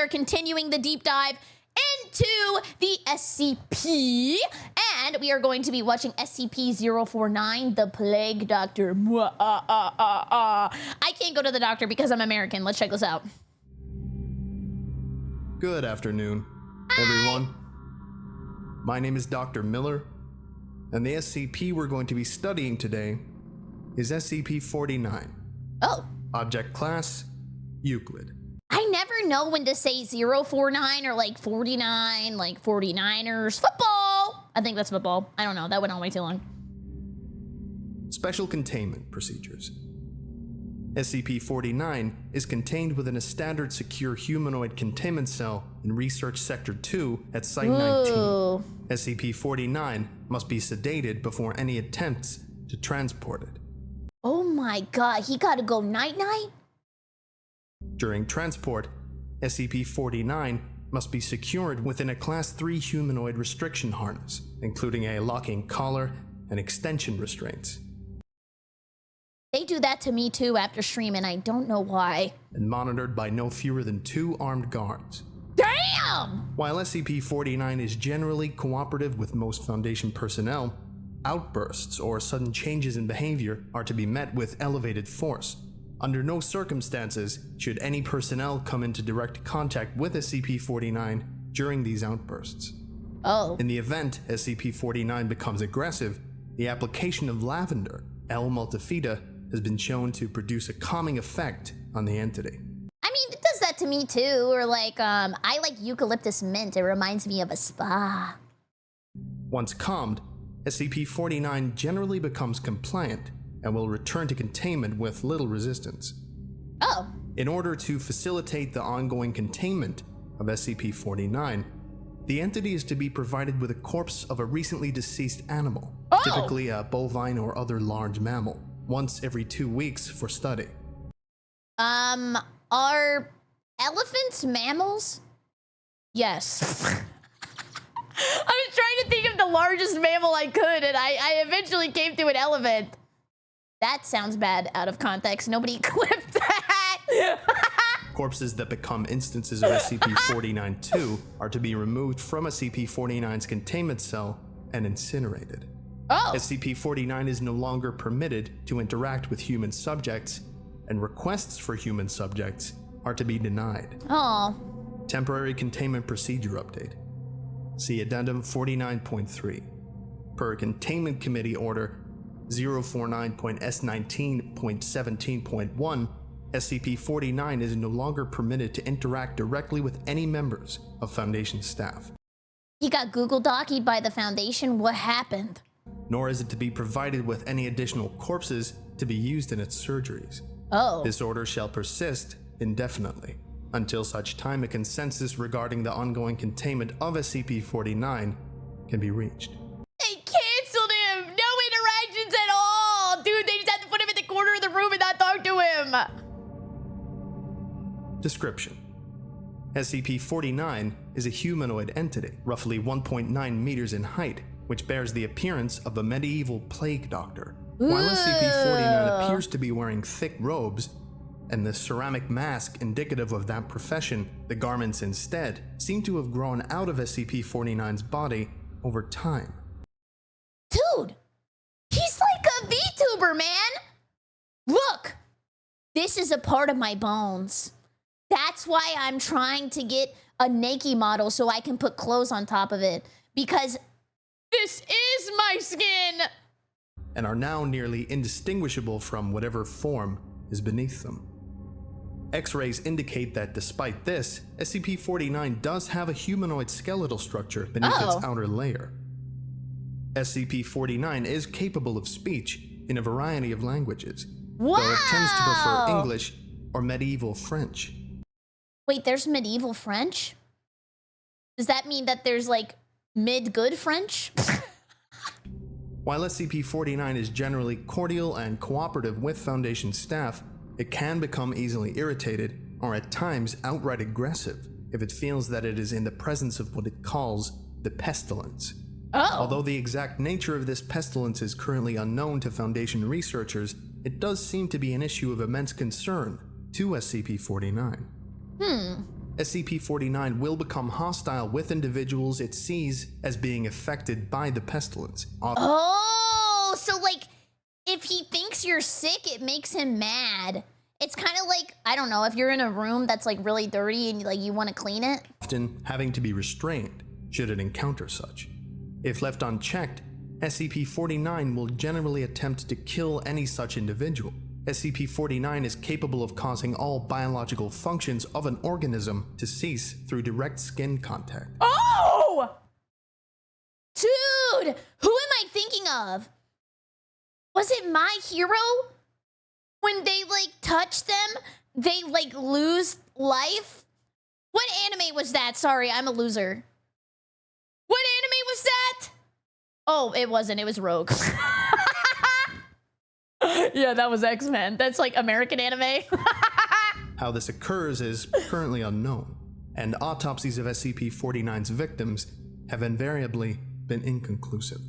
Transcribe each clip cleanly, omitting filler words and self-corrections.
continuing the deep dive into the SCP, and we are going to be watching SCP-049, the Plague Doctor. I can't go to the doctor because I'm American. Let's check this out. Good afternoon, everyone. My name is Dr. Miller, and the SCP we're going to be studying today is SCP-49. Oh. Object class, Euclid. I never know when to say 049 or like 49, like 49ers. Football! I think that's football. I don't know. That went on way too long. Special containment procedures. SCP-49 is contained within a standard secure humanoid containment cell in Research Sector 2 at Site 19. SCP-49 must be sedated before any attempts to transport it. Oh my god, he gotta go night-night? During transport, SCP-49 must be secured within a Class 3 humanoid restriction harness, including a locking collar and extension restraints. They do that to me too after stream, and I don't know why. And monitored by no fewer than 2 armed guards. Damn! While SCP-49 is generally cooperative with most Foundation personnel, outbursts or sudden changes in behavior are to be met with elevated force. Under no circumstances should any personnel come into direct contact with SCP-49 during these outbursts. Oh. In the event SCP-49 becomes aggressive, the application of lavender, L. multifida, has been shown to produce a calming effect on the entity. I mean, it does that to me too, or like, I like eucalyptus mint. It reminds me of a spa. Once calmed, SCP-49 generally becomes compliant and will return to containment with little resistance. Oh. In order to facilitate the ongoing containment of SCP-49, the entity is to be provided with a corpse of a recently deceased animal, typically a bovine or other large mammal, once every 2 weeks for study. Are elephants mammals? Yes. I was trying to think of the largest mammal I could, and I eventually came to an elephant. That sounds bad out of context. Nobody clipped that. Corpses that become instances of SCP-49-2 are to be removed from SCP-49's containment cell and incinerated. Oh. SCP-49 is no longer permitted to interact with human subjects, and requests for human subjects are to be denied. Oh. Temporary Containment Procedure Update. See Addendum 49.3. Per Containment Committee Order 049.S19.17.1, SCP-49 is no longer permitted to interact directly with any members of Foundation staff. He got Google Docied by the Foundation? What happened? Nor is it to be provided with any additional corpses to be used in its surgeries. Oh. This order shall persist indefinitely, until such time a consensus regarding the ongoing containment of SCP-49 can be reached. They canceled him! No interactions at all! Dude, they just had to put him in the corner of the room and not talk to him! Description: SCP-49 is a humanoid entity, roughly 1.9 meters in height, which bears the appearance of a medieval plague doctor. While SCP-49 appears to be wearing thick robes, and the ceramic mask indicative of that profession, the garments instead seem to have grown out of SCP-49's body over time. Dude, he's like a VTuber, man! Look! This is a part of my bones. That's why I'm trying to get a Nike model so I can put clothes on top of it. Because this is my skin! And are now nearly indistinguishable from whatever form is beneath them. X-rays indicate that despite this, SCP-49 does have a humanoid skeletal structure beneath its outer layer. SCP-49 is capable of speech in a variety of languages, though it tends to prefer English or medieval French. Wait, there's medieval French? Does that mean that there's like mid-good French? While SCP-49 is generally cordial and cooperative with Foundation staff, it can become easily irritated, or at times outright aggressive, if it feels that it is in the presence of what it calls the pestilence. Oh. Although the exact nature of this pestilence is currently unknown to Foundation researchers, it does seem to be an issue of immense concern to SCP-49. SCP-49 will become hostile with individuals it sees as being affected by the pestilence. Oh, so like if he thinks you're sick, it makes him mad. It's kind of like, I don't know, if you're in a room that's like really dirty and like you want to clean it. Often having to be restrained should it encounter such. If left unchecked, SCP-49 will generally attempt to kill any such individual. SCP-49 is capable of causing all biological functions of an organism to cease through direct skin contact. Oh! Dude, who am I thinking of? Was it My Hero? When they like touch them, they like lose life? What anime was that? Sorry, I'm a loser. What anime was that? Oh, it wasn't. It was Rogue. Yeah, that was X-Men. That's like American anime. How this occurs is currently unknown, and autopsies of SCP-49's victims have invariably been inconclusive.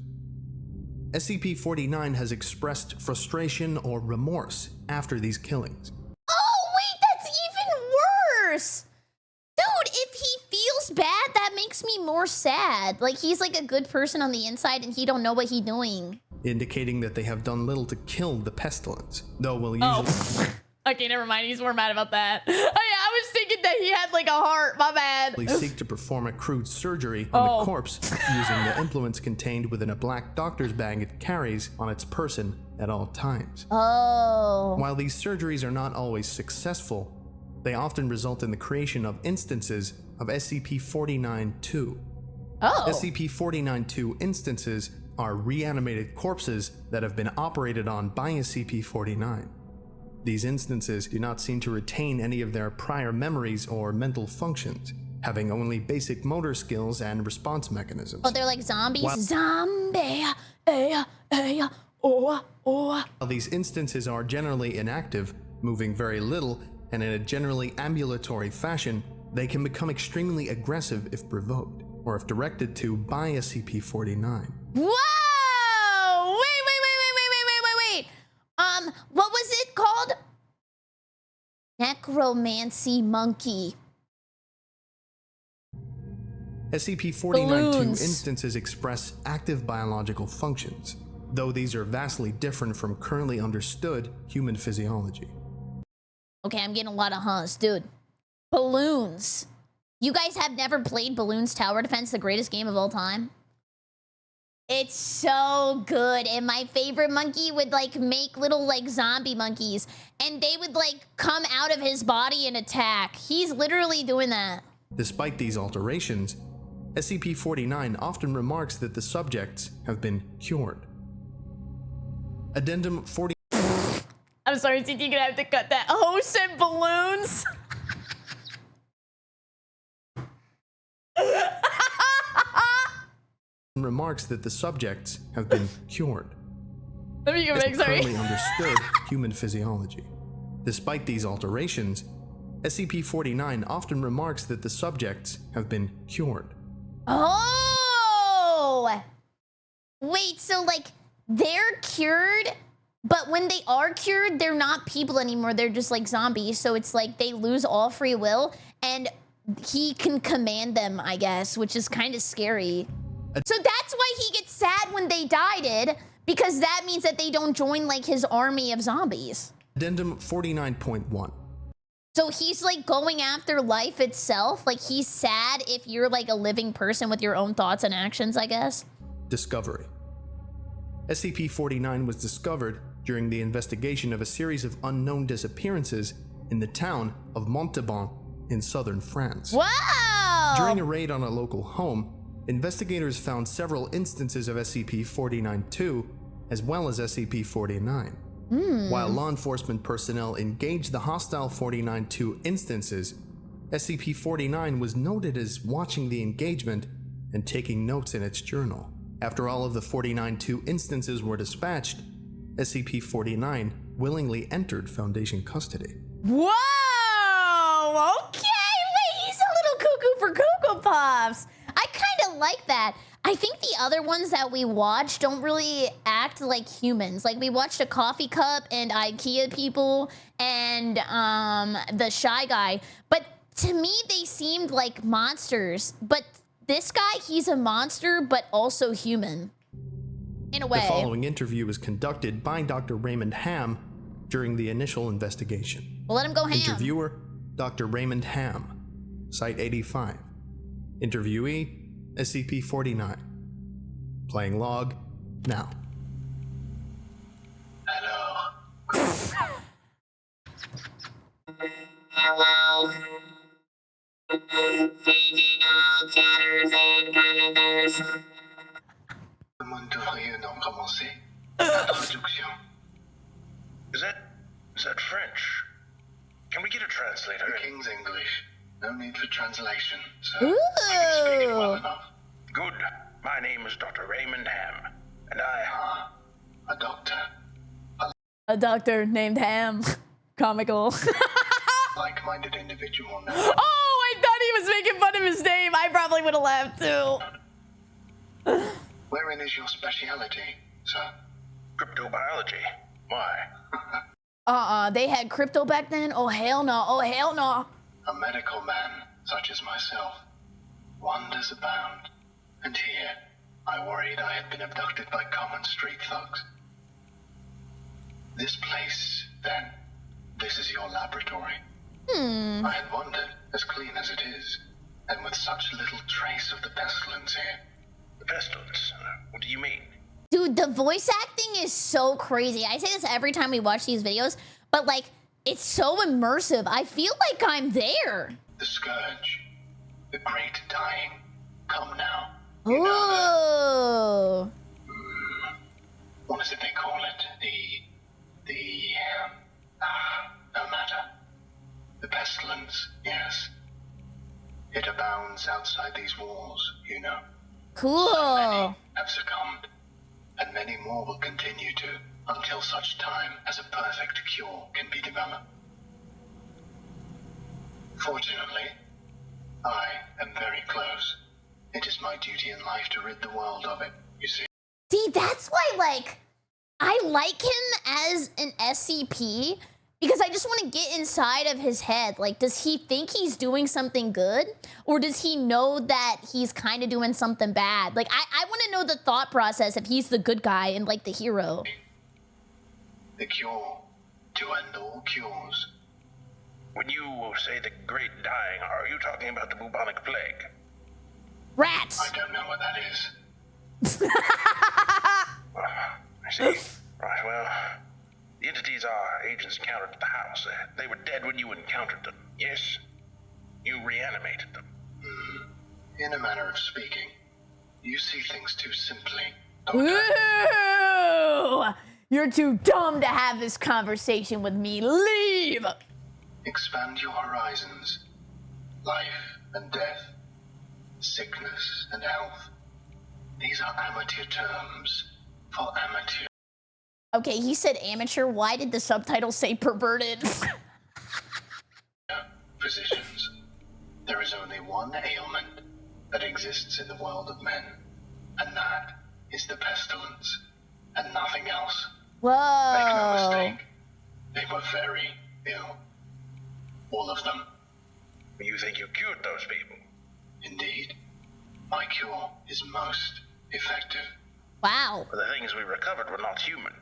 SCP-49 has expressed frustration or remorse after these killings. Oh, wait, that's even worse. Dude, if he feels bad, that makes me more sad. Like, he's like a good person on the inside and he don't know what he's doing. Indicating that they have done little to kill the pestilence, though will usually... Okay, never mind. He's more mad about that. Oh, yeah, I was thinking that he had like a heart. My bad. seek to perform a crude surgery on the corpse using the implements contained within a black doctor's bag it carries on its person at all times. Oh. While these surgeries are not always successful, they often result in the creation of instances of SCP-49-2. Oh. SCP-49-2 instances are reanimated corpses that have been operated on by SCP-49. These instances do not seem to retain any of their prior memories or mental functions, having only basic motor skills and response mechanisms. Oh, they're like zombies? While these instances are generally inactive, moving very little, and in a generally ambulatory fashion, they can become extremely aggressive if provoked, or if directed to by SCP-49. Whoa! What was it called? Necromancy monkey. SCP-49-2 instances express active biological functions, though these are vastly different from currently understood human physiology. Okay, I'm getting a lot of huhs. Dude, balloons. You guys have never played Balloons Tower Defense, the greatest game of all time? It's so good, and my favorite monkey would like make little like zombie monkeys, and they would like come out of his body and attack. He's literally doing that. Despite these alterations, SCP-49 often remarks that the subjects have been cured. Addendum 40. I'm sorry, CT, you're gonna have to cut that. Oh, said balloons. Remarks that the subjects have been cured. Let me go back, sorry. Currently understood human physiology. Despite these alterations, SCP-49 often remarks that the subjects have been cured. Oh! Wait, so like they're cured, but when they are cured, they're not people anymore. They're just like zombies. So it's like they lose all free will and he can command them, I guess, which is kind of scary. So that's why he gets sad when they died, because that means that they don't join like his army of zombies. Addendum 49.1. So he's like going after life itself. Like he's sad if you're like a living person with your own thoughts and actions, I guess. Discovery. SCP-49 was discovered during the investigation of a series of unknown disappearances in the town of Montauban in southern France. Wow! During a raid on a local home, investigators found several instances of SCP-49-2 as well as SCP-49. While law enforcement personnel engaged the hostile 49-2 instances, SCP-49 was noted as watching the engagement and taking notes in its journal. After all of the 49-2 instances were dispatched, SCP-49 willingly entered Foundation custody. Whoa! Okay, wait, he's a little cuckoo for Cocoa Puffs. I kind of like that. I think the other ones that we watched don't really act like humans. Like we watched a coffee cup and IKEA people and the Shy Guy, but to me, they seemed like monsters. But this guy, he's a monster, but also human. In a way. The following interview was conducted by Dr. Raymond Ham during the initial investigation. Well, let him go ham. Interviewer, Dr. Raymond Ham, Site 85. Interviewee, SCP-49. Playing log, now. Hello. Hello. Chatters and predators. Nous devrions commencer. Introduction. Is that French? Can we get a translator? The King's English. No need for translation, sir. I can speak it well Ooh. enough. Good. My name is Dr. Raymond Ham, and I... A doctor. A doctor named Ham. Comical. Like-minded individual now. Oh, I thought he was making fun of his name. I probably would have laughed too. Wherein is your speciality, sir? Cryptobiology. Why? They had crypto back then? Oh, hell no. Oh, hell no. A medical man, such as myself. Wonders abound. And here, I worried I had been abducted by common street thugs. This place, then, this is your laboratory. I had wondered, as clean as it is, and with such little trace of the pestilence here. The pestilence? What do you mean? Dude, the voice acting is so crazy. I say this every time we watch these videos, but like, it's so immersive. I feel like I'm there. The scourge. The great dying. Come now. You know Ooh. what is it they call it? No matter. The pestilence, yes. It abounds outside these walls, you know. Cool. Many have succumbed, and many more will continue to, until such time as a perfect cure can be developed. Fortunately, I am very close. It is my duty in life to rid the world of it, you see. See, that's why, like, I like him as an SCP because I just want to get inside of his head. Like, does he think he's doing something good? Or does he know that he's kind of doing something bad? Like, I want to know the thought process if he's the good guy and, like, the hero. The cure to end all cures. When you say the great dying, are you talking about the bubonic plague? Rats! I don't know what that is. I see. Right, well, the entities our agents encountered at the house, they were dead when you encountered them, yes? You reanimated them. In a manner of speaking, you see things too simply, Doctor. Ooh! You're too dumb to have this conversation with me. Leave! Expand your horizons. Life and death. Sickness and health. These are amateur terms for amateur. Okay, he said amateur. Why did the subtitle say perverted? Physicians. There is only one ailment that exists in the world of men, and that is the pestilence, and nothing else. Whoa. Make no mistake, they were very ill. All of them. You think you cured those people? Indeed. My cure is most effective. Wow. But the things we recovered were not human.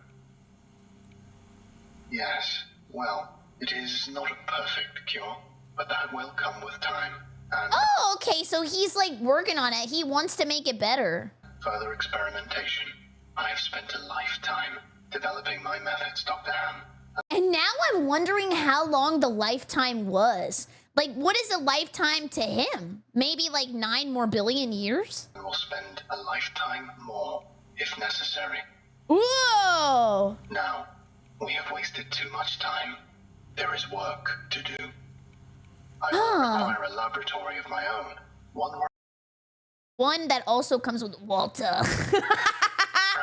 Yes, well, it is not a perfect cure, but that will come with time, and Oh, okay, so he's like working on it. He wants to make it better. further experimentation. I have spent a lifetime developing my methods, Dr. Ham. And now I'm wondering how long the lifetime was. Like, what is a lifetime to him? Maybe like 9 more billion years? And will spend a lifetime more, if necessary. Whoa! Now, we have wasted too much time. There is work to do. I will require a laboratory of my own. One that also comes with Walter. Where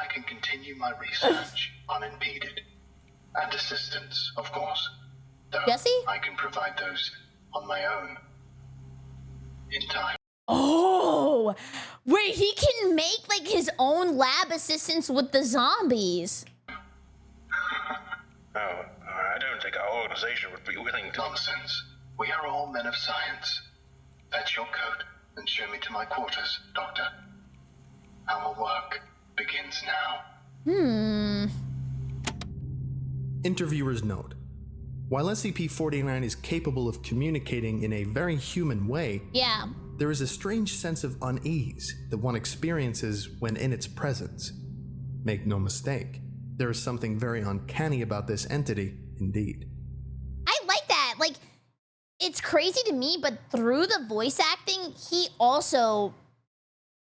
I can continue my research unimpeded. And assistance, of course. Though Jesse? I can provide those on my own. In time. Oh! Wait, he can make like his own lab assistants with the zombies. Oh, I don't think our organization would be willing to... Nonsense. We are all men of science. Fetch your coat and show me to my quarters, Doctor. Our work begins now. Interviewer's note. While SCP-49 is capable of communicating in a very human way, Yeah. there is a strange sense of unease that one experiences when in its presence. Make no mistake, there is something very uncanny about this entity, indeed. I like that. Like, it's crazy to me, but through the voice acting, he also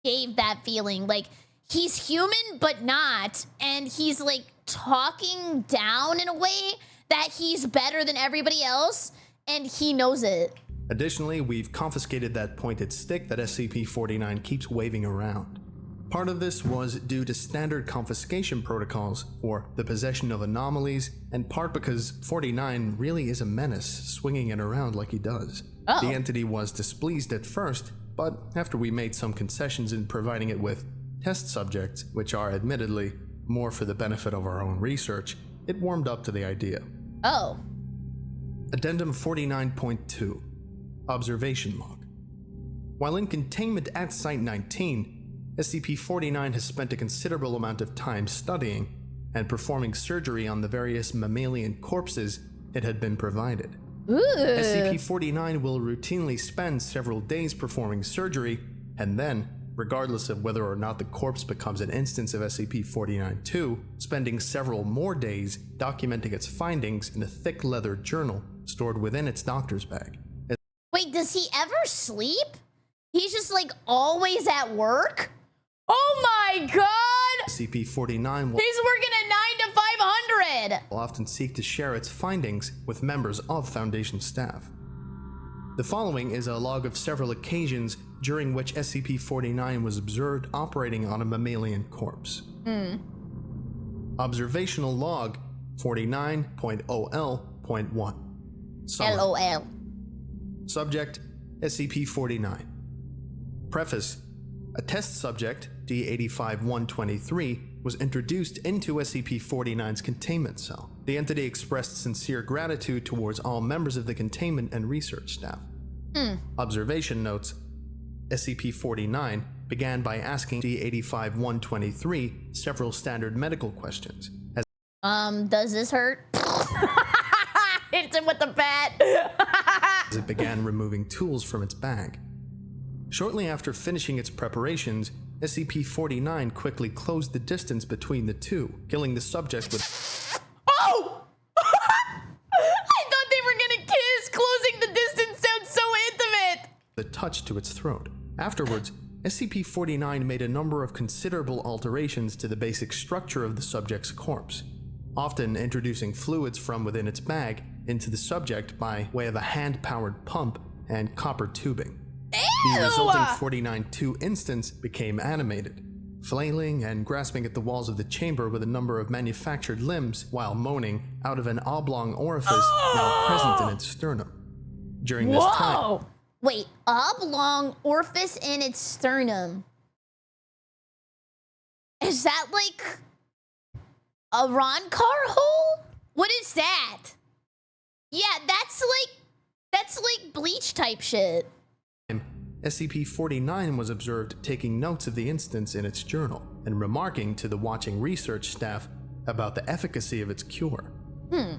gave that feeling. Like, he's human, but not. And he's, like, talking down in a way that he's better than everybody else, and he knows it. Additionally, we've confiscated that pointed stick that SCP-49 keeps waving around. Part of this was due to standard confiscation protocols for the possession of anomalies, and part because 49 really is a menace, swinging it around like he does. Oh. The entity was displeased at first, but after we made some concessions in providing it with test subjects, which are admittedly more for the benefit of our own research, it warmed up to the idea. Oh. Addendum 49.2 Observation Log. While in containment at Site-19, SCP-49 has spent a considerable amount of time studying and performing surgery on the various mammalian corpses it had been provided. Ooh. SCP-49 will routinely spend several days performing surgery, and then, regardless of whether or not the corpse becomes an instance of SCP-49-2, spending several more days documenting its findings in a thick leather journal stored within its doctor's bag. Wait, does he ever sleep? He's just, like, always at work? Oh my god! SCP-49 will He's working at 9 to 500! often seek to share its findings with members of Foundation staff. The following is a log of several occasions during which SCP-49 was observed operating on a mammalian corpse. Observational Log 49.OL.1 Summary. LOL. Subject, SCP-49. Preface: a test subject, D-85-123, was introduced into SCP-49's containment cell. The entity expressed sincere gratitude towards all members of the containment and research staff. Observation notes: SCP-49 began by asking D-85-123 several standard medical questions. Does this hurt? Hits him with the bat. As it began removing tools from its bag. Shortly after finishing its preparations, SCP-49 quickly closed the distance between the two, killing the subject with Oh! I thought they were gonna kiss! Closing the distance sounds so intimate! the touch to its throat. Afterwards, SCP-49 made a number of considerable alterations to the basic structure of the subject's corpse, often introducing fluids from within its bag into the subject by way of a hand-powered pump and copper tubing. The resulting 49-2 instance became animated, flailing and grasping at the walls of the chamber with a number of manufactured limbs while moaning out of an oblong orifice now present in its sternum. During this time, Whoa! Wait, oblong orifice in its sternum. Is that like a Ron car hole? What is that? Yeah, that's like bleach type shit. SCP-49 was observed taking notes of the instance in its journal and remarking to the watching research staff about the efficacy of its cure.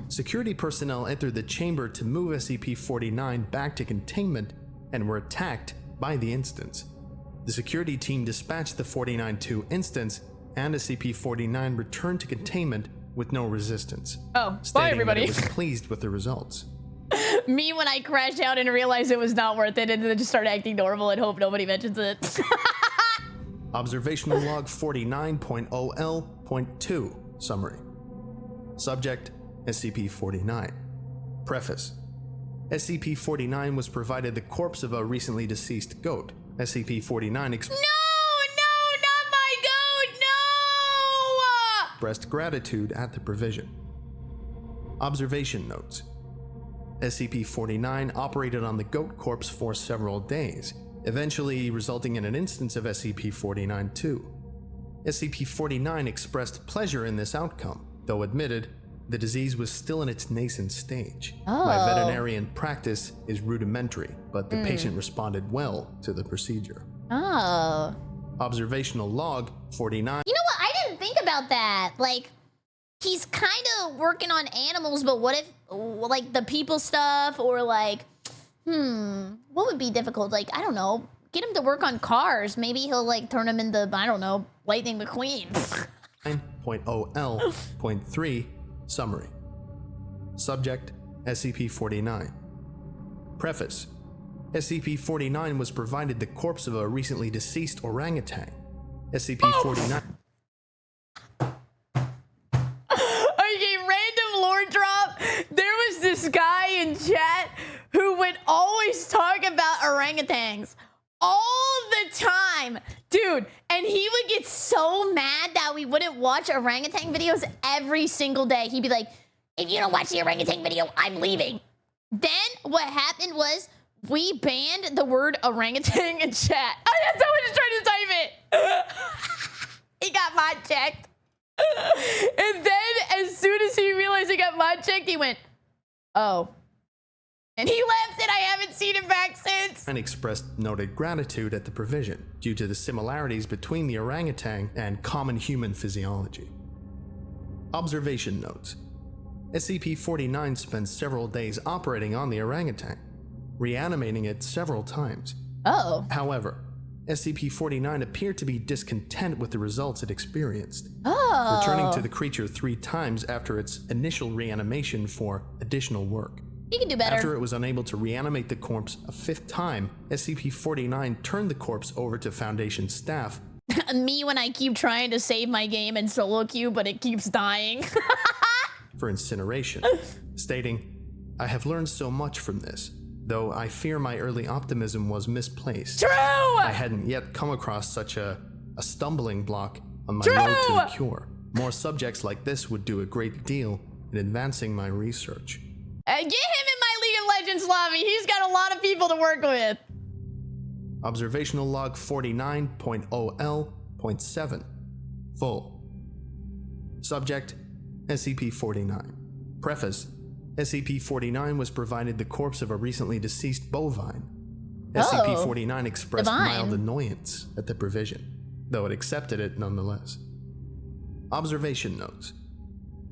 Security personnel entered the chamber to move SCP-49 back to containment and were attacked by the instance. The security team dispatched the 49-2 instance, and SCP-49 returned to containment with no resistance. Oh, stating bye everybody. that it was pleased with the results. Me when I crashed out and realized it was not worth it and then just started acting normal and hope nobody mentions it. Observational Log 49.OL.2 Summary. Subject, SCP-49. Preface: SCP-49 was provided the corpse of a recently deceased goat. SCP-49 No, not my goat, no! expressed gratitude at the provision. Observation notes: SCP-49 operated on the goat corpse for several days, eventually resulting in an instance of SCP-49-2. SCP-49 expressed pleasure in this outcome, though admitted the disease was still in its nascent stage. Oh. My veterinarian practice is rudimentary, but the patient responded well to the procedure. Oh. Observational log 49. You know what? I didn't think about that. Like, he's kind of working on animals, but what if, like, the people stuff, or like, what would be difficult? Like, I don't know. Get him to work on cars. Maybe he'll, like, turn them into, I don't know, Lightning McQueen. 9.0L.3 Summary. Subject, SCP-49. Preface. SCP-49 was provided the corpse of a recently deceased orangutan. SCP-49... Okay, random lore drop. There was this guy in chat who would always talk about orangutans all the time. Dude, and he would get so mad that we wouldn't watch orangutan videos every single day. He'd be like, if you don't watch the orangutan video, I'm leaving. Then what happened was we banned the word orangutan in chat. I had someone just trying to type it. He got mod checked. And then as soon as he realized he got mod checked, he went, oh. And he left, and I haven't seen him back since. And expressed noted gratitude at the provision due to the similarities between the orangutan and common human physiology. Observation notes. SCP-49 spent several days operating on the orangutan, reanimating it several times. Oh. However, SCP-49 appeared to be discontent with the results it experienced, Oh. returning to the creature 3 times after its initial reanimation for additional work. You can do better. After it was unable to reanimate the corpse a 5th time, SCP-49 turned the corpse over to Foundation staff. Me when I keep trying to save my game in solo queue, but it keeps dying. For incineration, stating, I have learned so much from this, though I fear my early optimism was misplaced. True! I hadn't yet come across such a stumbling block on my road to the cure. More subjects like this would do a great deal in advancing my research. Get him in my League of Legends lobby. He's got a lot of people to work with. Observational log 49.0L.7 Full. Subject, SCP-49. Preface. SCP-49 was provided the corpse of a recently deceased bovine. SCP-49 expressed mild annoyance at the provision, though it accepted it nonetheless. Observation notes.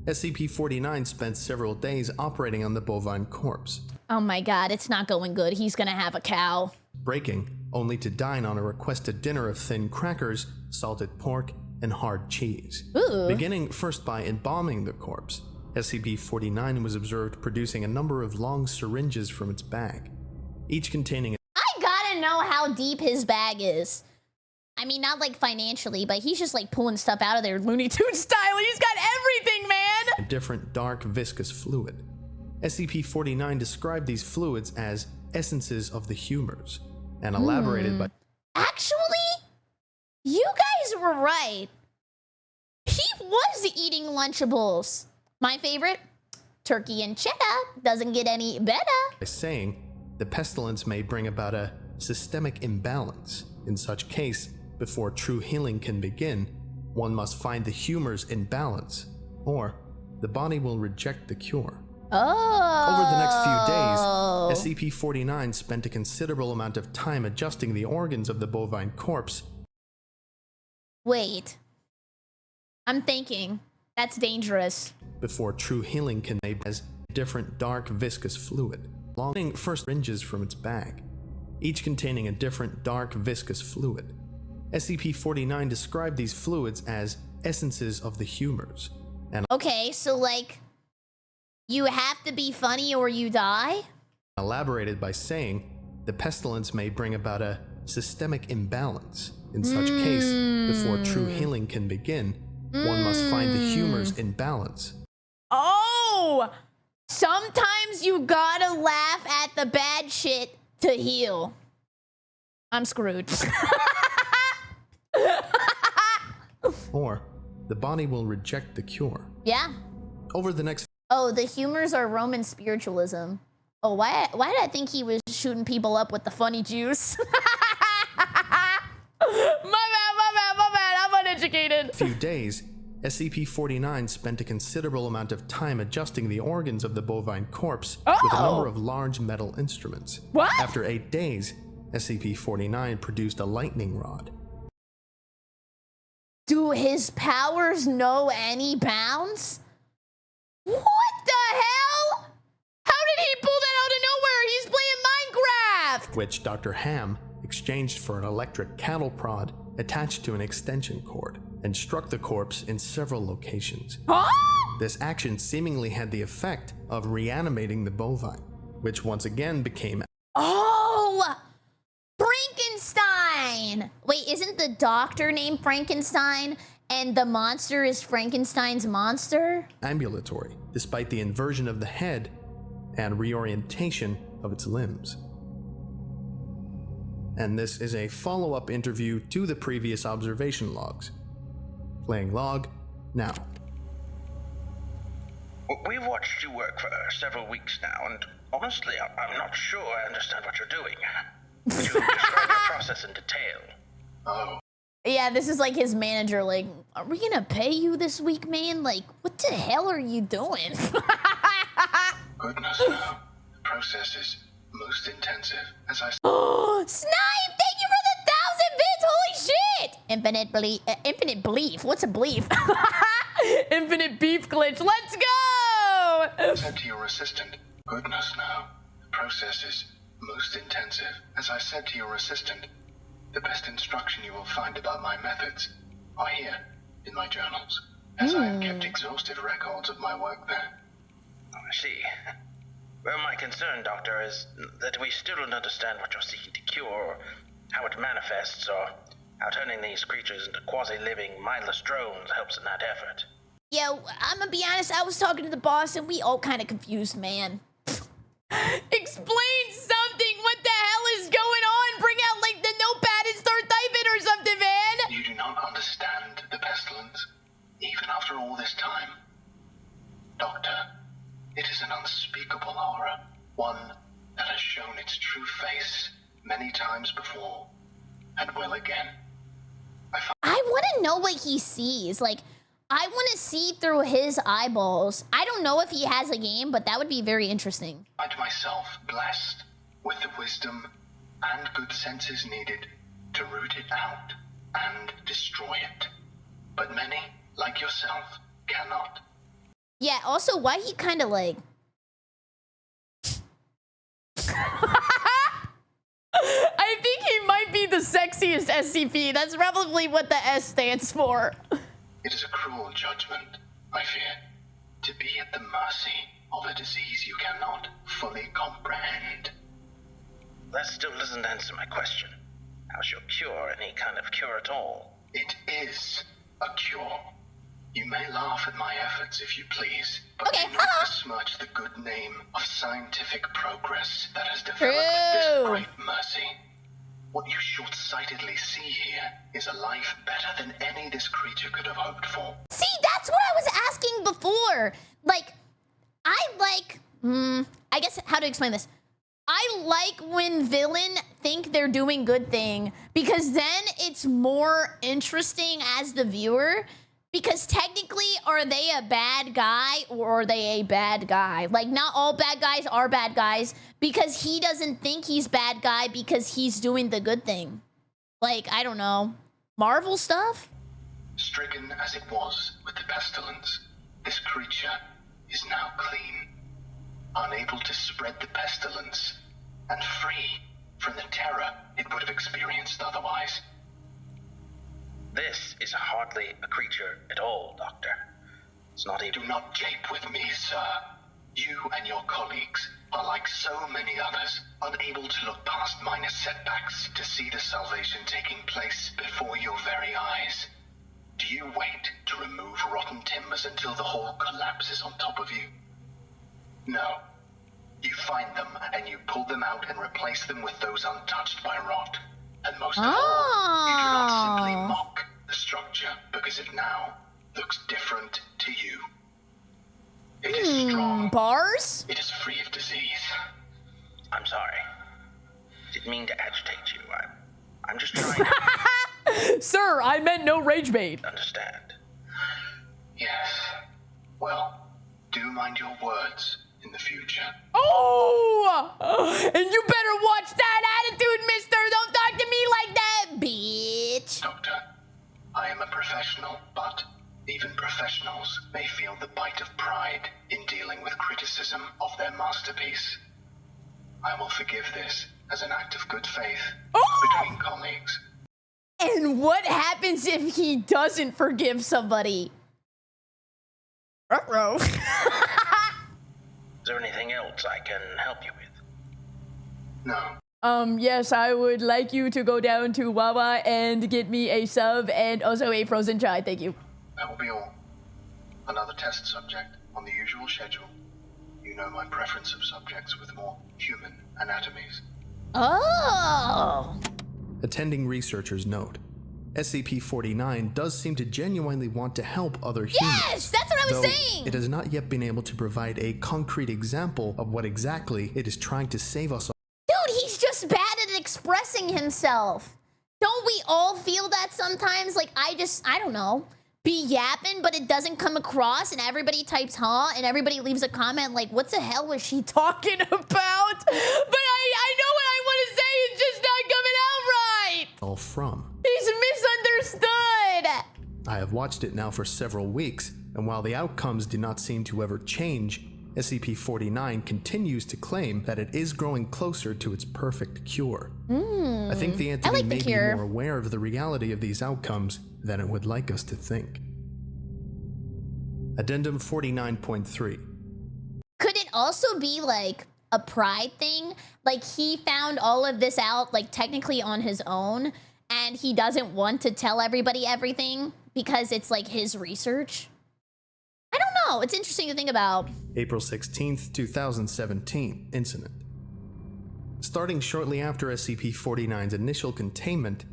SCP-49 spent several days operating on the bovine corpse. Oh my god, it's not going good. He's gonna have a cow. Breaking, only to dine on a requested dinner of thin crackers, salted pork, and hard cheese. Ooh. Beginning first by embalming the corpse, SCP-49 was observed producing a number of long syringes from its bag, each containing I gotta know how deep his bag is. I mean, not like financially, but he's just like pulling stuff out of there Looney Tunes style. He's got everything, man! a different dark viscous fluid. SCP-49 described these fluids as essences of the humors, and elaborated by... Actually, you guys were right. He was eating Lunchables. My favorite, turkey and cheddar, doesn't get any better. saying the pestilence may bring about a systemic imbalance. In such case, before true healing can begin, one must find the humors in balance, or the body will reject the cure. Oh. Over the next few days, SCP-49 spent a considerable amount of time adjusting the organs of the bovine corpse. Wait. I'm thinking. That's dangerous. Before true healing can be as different dark viscous fluid. Long first syringes from its bag, each containing a different dark viscous fluid. SCP-49 described these fluids as essences of the humors, and Okay, so like, you have to be funny or you die? elaborated by saying the pestilence may bring about a systemic imbalance. In such case, before true healing can begin, one must find the humors in balance. Oh! Sometimes you gotta laugh at the bad shit to heal. I'm screwed. Or the body will reject the cure. Yeah. Over the next Oh, the humors are Roman spiritualism. Oh, why did I think he was shooting people up with the funny juice? My bad, I'm uneducated. few days, SCP-49 spent a considerable amount of time adjusting the organs of the bovine corpse Oh. with a number of large metal instruments. What? After 8 days, SCP-49 produced a lightning rod. Do his powers know any bounds? What the hell? How did he pull that out of nowhere? He's playing Minecraft! Which Dr. Ham exchanged for an electric cattle prod attached to an extension cord and struck the corpse in several locations. Huh? This action seemingly had the effect of reanimating the bovine, which once again became Oh! Frankenstein! Wait, isn't the doctor named Frankenstein and the monster is Frankenstein's monster? ambulatory, despite the inversion of the head and reorientation of its limbs. And this is a follow-up interview to the previous observation logs. Playing log now. We've watched you work for several weeks now, and honestly, I'm not sure I understand what you're doing. Could you describe your process in detail? Oh, Yeah, this is like his manager, like, are we gonna pay you this week, man? Like, what the hell are you doing? goodness no. The process is most intensive, as I Oh, Snipe, thank you for the 1,000 bits, holy shit! Infinite belief, what's a belief? Infinite beef glitch, let's go! said to your assistant. Goodness no. The process is most intensive, as I said to your assistant. The best instruction you will find about my methods are here in my journals, as I have kept exhaustive records of my work there. Oh, I see. Well, my concern, Doctor, is that we still don't understand what you're seeking to cure, or how it manifests, or how turning these creatures into quasi-living, mindless drones helps in that effort. Yo, I'm gonna be honest, I was talking to the boss and we all kind of confused, man. Explain something! What the hell is going on? Bring out like the notepad and start typing or something, man! You do not understand the pestilence, even after all this time. Doctor, it is an unspeakable horror, one that has shown its true face many times before, and will again. I want to know what he sees. Like, I want to see through his eyeballs. I don't know if he has a game, but that would be very interesting. I find myself blessed with the wisdom and good senses needed to root it out and destroy it. But many, like yourself, cannot. Yeah, also, why he kind of like... I think he might be the sexiest SCP. That's probably what the S stands for. It is a cruel judgment, I fear, to be at the mercy of a disease you cannot fully comprehend. That still doesn't answer my question. How's your cure any kind of cure at all? It is a cure. You may laugh at my efforts if you please, but Okay, do not besmirch the good name of scientific progress that has developed True. this great mercy. What you short-sightedly see here is a life better than any this creature could have hoped for. See, that's what I was asking before. Like, I like... I guess how to explain this. I like when villain think they're doing good thing, because then it's more interesting as the viewer. Because technically, are they a bad guy or are they a bad guy? Like, not all bad guys are bad guys because he doesn't think he's bad guy because he's doing the good thing. Like, I don't know, Marvel stuff? Stricken as it was with the pestilence, this creature is now clean, unable to spread the pestilence, and free from the terror it would have experienced otherwise. This is hardly a creature at all, Doctor. It's not even... Do not jape with me, sir. You and your colleagues are like so many others, unable to look past minor setbacks to see the salvation taking place before your very eyes. Do you wait to remove rotten timbers until the whole collapses on top of you? No. You find them and you pull them out and replace them with those untouched by rot. And most of all, you do not simply mock the structure because it now looks different to you. It is strong. Bars? It is free of disease. I'm sorry. Didn't mean to agitate you. I'm just trying to Sir, I meant no rage bait. understand. Yes. Well, do mind your words in the future. Oh! And you better watch that attitude, mister! Don't talk to me like that, bitch! Doctor, I am a professional, but even professionals may feel the bite of pride in dealing with criticism of their masterpiece. I will forgive this as an act of good faith between colleagues. And what happens if he doesn't forgive somebody? Uh-oh. Is there anything else I can help you with? No. Yes, I would like you to go down to Wawa and get me a sub and also a frozen chai, thank you. That will be all. Another test subject on the usual schedule. You know my preference of subjects with more human anatomies. Oh! Attending researchers note, SCP-49 does seem to genuinely want to help other humans. Yes, that's what I was though saying! It has not yet been able to provide a concrete example of what exactly it is trying to save us. Dude, he's just bad at expressing himself. Don't we all feel that sometimes? Like, I don't know, be yapping, but it doesn't come across, and everybody types huh, and everybody leaves a comment like, what the hell was she talking about? But I know what I want to say, it's just not coming out right. All from. He's misunderstood. I have watched it now for several weeks, and while the outcomes do not seem to ever change, SCP-49 continues to claim that it is growing closer to its perfect cure. I think the entity may be more aware of the reality of these outcomes than it would like us to think. Addendum 49.3. Could it also be like a pride thing? Like he found all of this out like technically on his own and he doesn't want to tell everybody everything because it's like his research? I don't know. It's interesting to think about. April 16th, 2017 incident. Starting shortly after SCP-49's initial containment,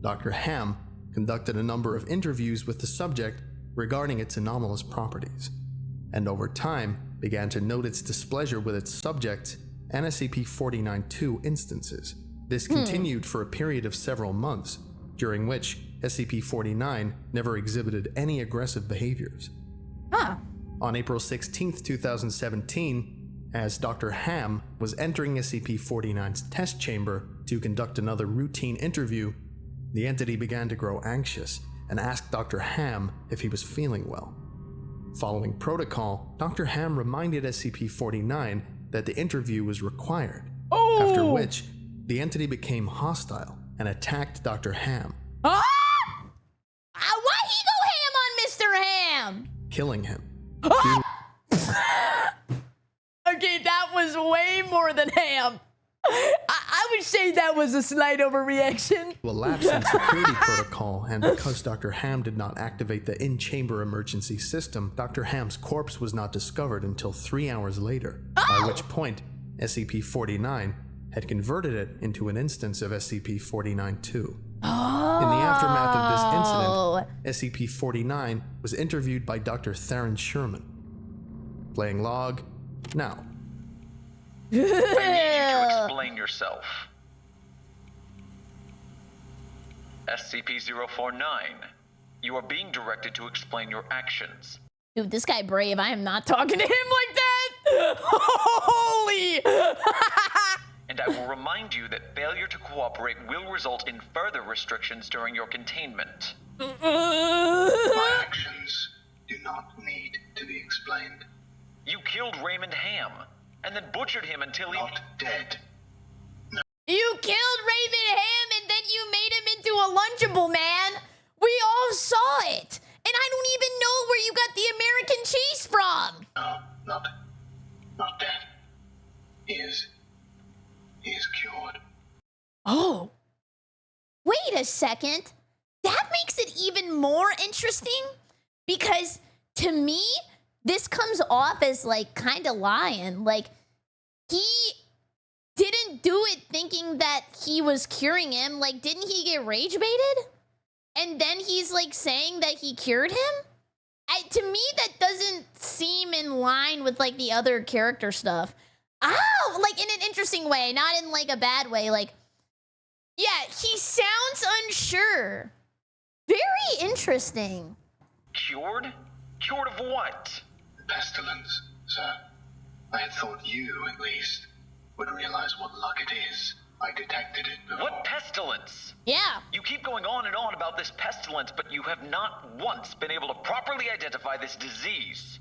Dr. Ham conducted a number of interviews with the subject regarding its anomalous properties, and over time began to note its displeasure with its subjects and SCP-49-2 instances. This continued for a period of several months, during which SCP-49 never exhibited any aggressive behaviors. On April 16th, 2017, as Dr. Ham was entering SCP-49's test chamber to conduct another routine interview, the entity began to grow anxious and asked Dr. Ham if he was feeling well. Following protocol, Dr. Ham reminded SCP-49 that the interview was required, after which the entity became hostile and attacked Dr. Ham. Why he go ham on Mr. Ham? Killing him. Okay, that was way more than ham. I would say that was a slight overreaction. A lapse in security protocol, and because Dr. Ham did not activate the in-chamber emergency system, Dr. Ham's corpse was not discovered until 3 hours later, by which point SCP-49 had converted it into an instance of SCP-49-2. In the aftermath of this incident, SCP-49 was interviewed by Dr. Theron Sherman. Playing log now. I need you to explain yourself. SCP-049, you are being directed to explain your actions. Dude, this guy brave. I am not talking to him like that. Holy. And I will remind you that failure to cooperate will result in further restrictions during your containment. My actions do not need to be explained. You killed Raymond Ham, and then butchered him until he... Not dead. You killed Raymond Ham and then you made him into a Lunchable, man. We all saw it. And I don't even know where you got the American cheese from. No, not dead. He is cured. Oh. Wait a second. That makes it even more interesting because to me, this comes off as like kind of lying. Like he didn't do it thinking that he was curing him. Like, didn't he get rage baited? And then he's like saying that he cured him? To me, that doesn't seem in line with like the other character stuff. Oh, like in an interesting way, not in like a bad way. Like, yeah, he sounds unsure. Very interesting. Cured? Cured of what? The pestilence, sir. I had thought you, at least, would realize what luck it is. I detected it before. What pestilence? Yeah. You keep going on and on about this pestilence, but you have not once been able to properly identify this disease.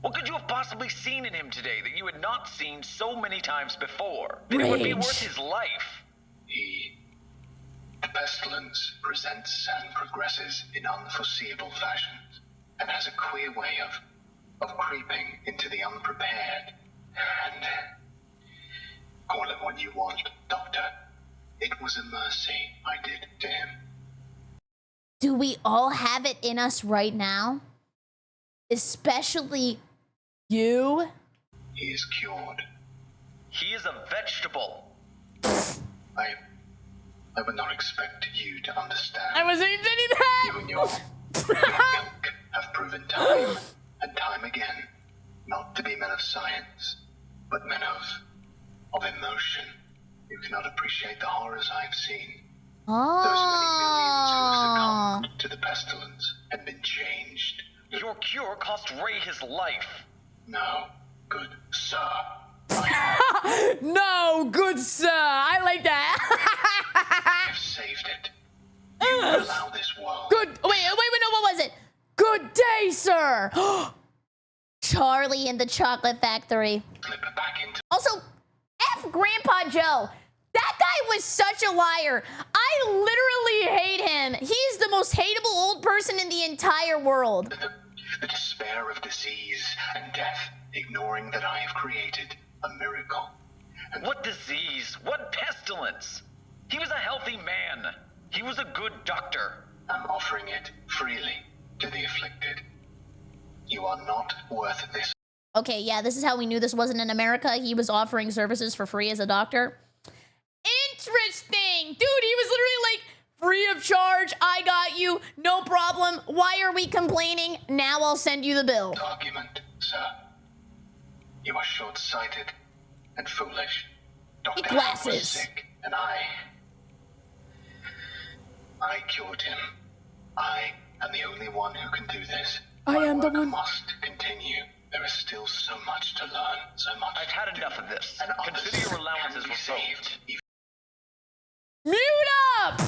What could you have possibly seen in him today that you had not seen so many times before? That it would be Rage. worth his life? The pestilence presents and progresses in unforeseeable fashions, and has a queer way of creeping into the unprepared. And call it what you want, Doctor. It was a mercy I did to him. Do we all have it in us right now? Especially you? He is cured. He is a vegetable. I would not expect you to understand. I wasn't intending that! You and your milk have proven time and time again not to be men of science, but men of emotion. You cannot appreciate the horrors I have seen. Those many millions who have Oh. succumbed to the pestilence and been changed. Your cure cost Ray his life. No, good sir. No, good sir. I like that. I have saved it. You will allow this world. Good. Wait, no, what was it? Good day, sir. Charlie in the Chocolate Factory. Slip it back into Also, F Grandpa Joe. That guy was such a liar. I literally hate him. He's the most hateable old person in the entire world. the despair of disease and death, ignoring that I have created a miracle. And What disease? What pestilence? He was a healthy man. He was a good doctor. I'm offering it freely to the afflicted. You are not worth this. Okay, yeah, this is how we knew this wasn't in America. He was offering services for free as a doctor. Interesting. Dude, he was literally like, free of charge. I got you. No problem. Why are we complaining? Now I'll send you the bill. Argument, sir. You are short-sighted and foolish. Dr. Ham was Glasses. sick, and I cured him. I am the only one who can do this. I am the work one. must continue. There is still so much to learn, so much I've had to enough do, of this. and others Consider your allowances can be revoked. saved. Mute up!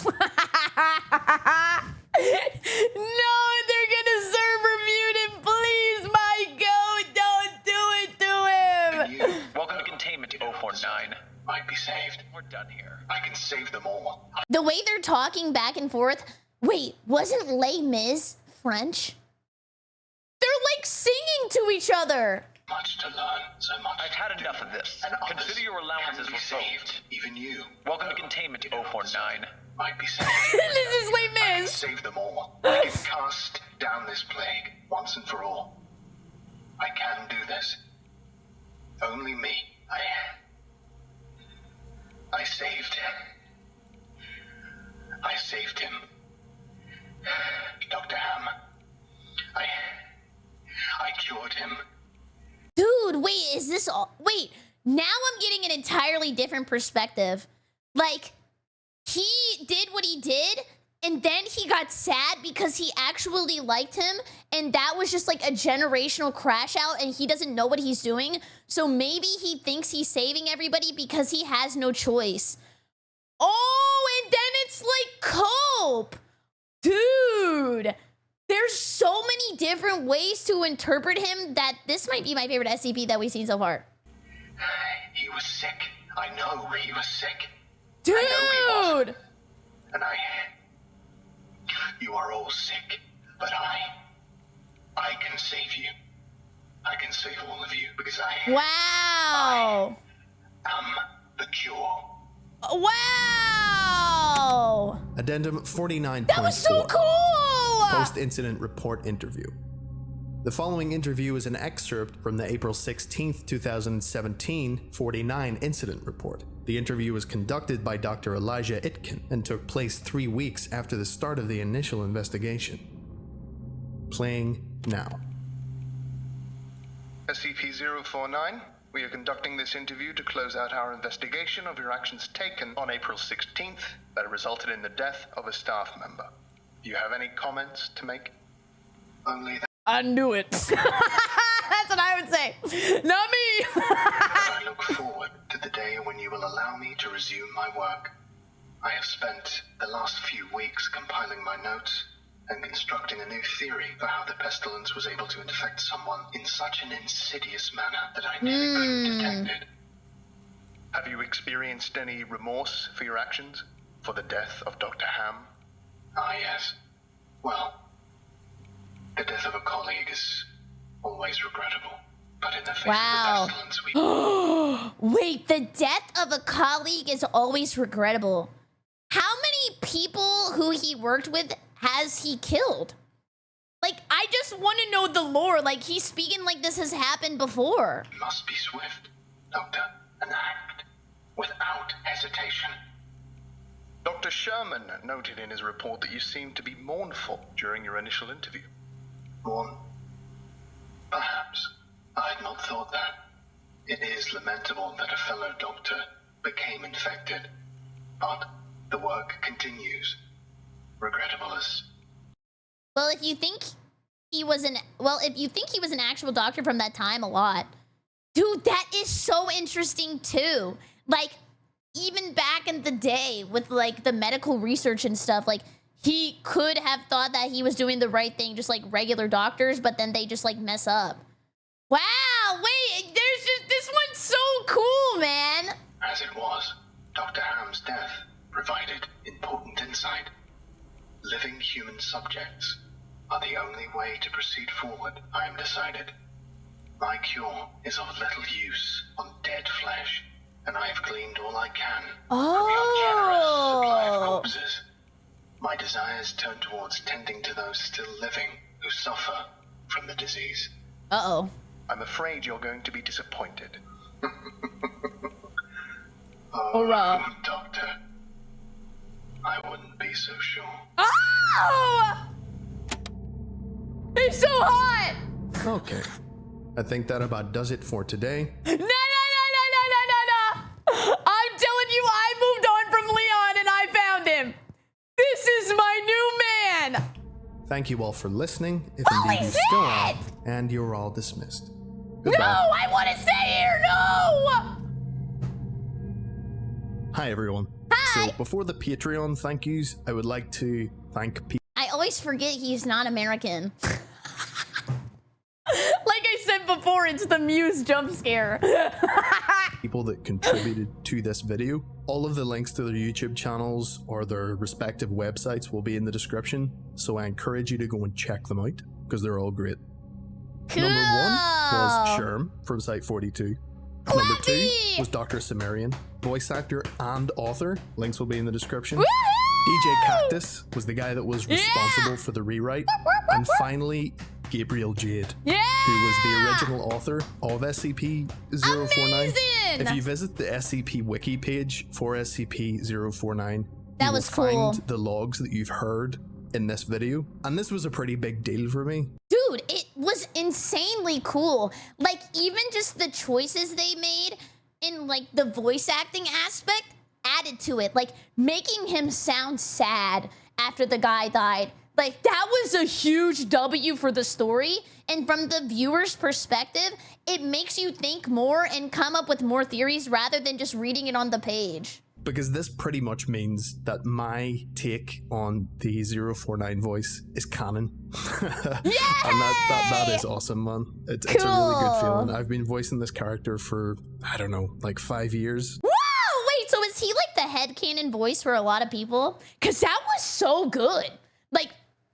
No, they're gonna server mute him. Please, my goat, don't do it to him. You Welcome to Containment 049. might be saved. We're done here. I can save them all. The way they're talking back and forth. Wait, wasn't Les Mis French? They're like singing to each other. Much to learn, so much. I've had to enough do, of this. and others Consider your allowances can be revoked. saved. Even you Welcome to Containment 049. might be saved. This is Les I can Mis. save them all. I can cast down this plague once and for all. I can do this. Only me. I saved him. Dr. Ham. I cured him. Dude, wait, is this all? Wait, now I'm getting an entirely different perspective. Like, he did what he did, and then he got sad because he actually liked him, and that was just like a generational crash out, and he doesn't know what he's doing. So maybe he thinks he's saving everybody because he has no choice. Oh, and then it's like cope. Dude, there's so many different ways to interpret him that this might be my favorite SCP that we've seen so far. He was sick. I know he was sick. I know he was. Dude! And you are all sick, but I can save you. I can save all of you because I Wow! am the cure. Wow! Addendum 49.4. That was so cool! Post-incident report interview. The following interview is an excerpt from the April 16th, 2017 49 incident report. The interview was conducted by Dr. Elijah Itkin and took place 3 weeks after the start of the initial investigation. Playing now. SCP-049, we are conducting this interview to close out our investigation of your actions taken on April 16th that resulted in the death of a staff member. Do you have any comments to make? Only that I knew it. That's what I would say. Not me. But I look forward to the day when you will allow me to resume my work. I have spent the last few weeks compiling my notes and constructing a new theory for how the pestilence was able to infect someone in such an insidious manner that I nearly couldn't detect it. Have you experienced any remorse for your actions? For the death of Dr. Ham? Ah, yes. Well, the death of a colleague is always regrettable. But in the face of the pestilence, we... Wait, the death of a colleague is always regrettable. How many people who he worked with has he killed? Like, I just want to know the lore. Like, he's speaking like this has happened before. must be swift, Doctor, and act without hesitation. Dr. Sherman noted in his report that you seemed to be mournful during your initial interview. Mourn? Perhaps. I had not thought that. It is lamentable that a fellow doctor became infected, but the work continues. Regrettable as... Well, if you think he was an actual doctor from that time, a lot. Dude, that is so interesting too. Like, even back in the day with like the medical research and stuff, like he could have thought that he was doing the right thing, just like regular doctors, but then they just like mess up. Wow, wait, there's just, this one's so cool, man. As it was, Dr. Ham's death provided important insight. Living human subjects are the only way to proceed forward, I am decided. My cure is of little use on dead flesh, and I have gleaned all I can from your generous supply of corpses. My desires turn towards tending to those still living who suffer from the disease. Uh-oh. I'm afraid you're going to be disappointed. Hurrah. Doctor, I wouldn't be so sure. Oh! He's so hot! Okay. I think that about does it for today. No! I'm telling you, I moved on from Leon and I found him. This is my new man. Thank you all for listening, if Holy indeed you still are, shit! and you're all dismissed. No, Goodbye. I want to stay here. No. Hi, everyone. Hi. So, before the Patreon thank yous, I would like to thank I always forget he's not American. Like I said before, it's the Muse jump scare. people that contributed to this video. All of the links to their YouTube channels or their respective websites will be in the description, so I encourage you to go and check them out, because they're all great. Cool. Number 1 was Sherm from Site 42. Number 2 was Dr. Sumerian, voice actor and author. Links will be in the description. DJ Cactus was the guy that was responsible for the rewrite. And finally, Gabriel Jade, who was the original author of SCP-049. Amazing! If you visit the SCP wiki page for SCP-049, That you was will cool. find the logs that you've heard in this video. And this was a pretty big deal for me. Dude, it was insanely cool. Like, even just the choices they made in, like, the voice acting aspect added to it. Like, making him sound sad after the guy died. Like, that was a huge W for the story. And from the viewer's perspective, it makes you think more and come up with more theories rather than just reading it on the page. Because this pretty much means that my take on the 049 voice is canon. And that is awesome, man. It's a really good feeling. I've been voicing this character for, I don't know, like 5 years. Wow! Wait, so is he like the headcanon voice for a lot of people? Because that was so good. Like,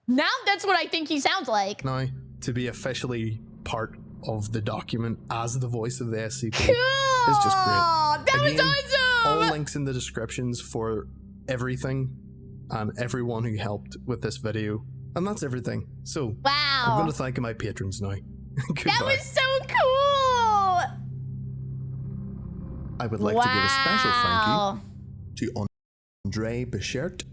now that's what I think he sounds like. Now, to be officially part of the document as the voice of the SCP Cool! is just great. That was awesome! All links in the descriptions for everything and everyone who helped with this video. And that's everything. So, Wow. I'm going to thank my patrons now. Goodbye. That was so cool! I would like to give a special thank you to Andre Bichert,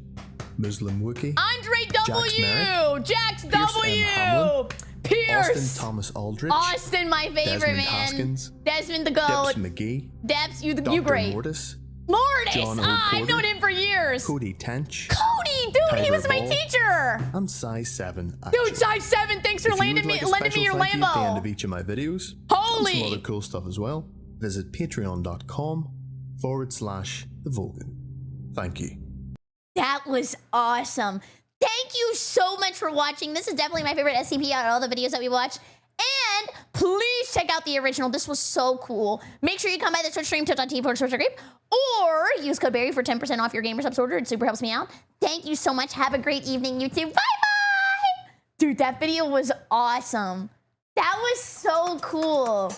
Muslim Wookie, Andre Jax W! Merrick, Jax Pierce M. W! Hamlin, Pierce! Austin Thomas Aldrich, Austin, my favorite, Desmond man. Hoskins, Desmond the Dips GOAT. McGee, Debs, you Dr. great. Mortis, Mortis! John I've O'Porter, known him for years. Cody Tench, Cody dude, he was my Ball. teacher. I'm size 7. Dude, size 7, thanks for If you lending would me, like a lending me special your thank you at the end of Lambo. each of my videos, Holy. and some other cool stuff as well, visit patreon.com/TheVolgun. Thank you. That was awesome. Thank you so much for watching. This is definitely my favorite SCP out of all the videos that we watched. And please check out the original. This was so cool. Make sure you come by the Twitch stream, twitch.tv/BerryCrepe, or use code Berry for 10% off your Gamers Subs order. It super helps me out. Thank you so much. Have a great evening, YouTube. Bye-bye. Dude, that video was awesome. That was so cool.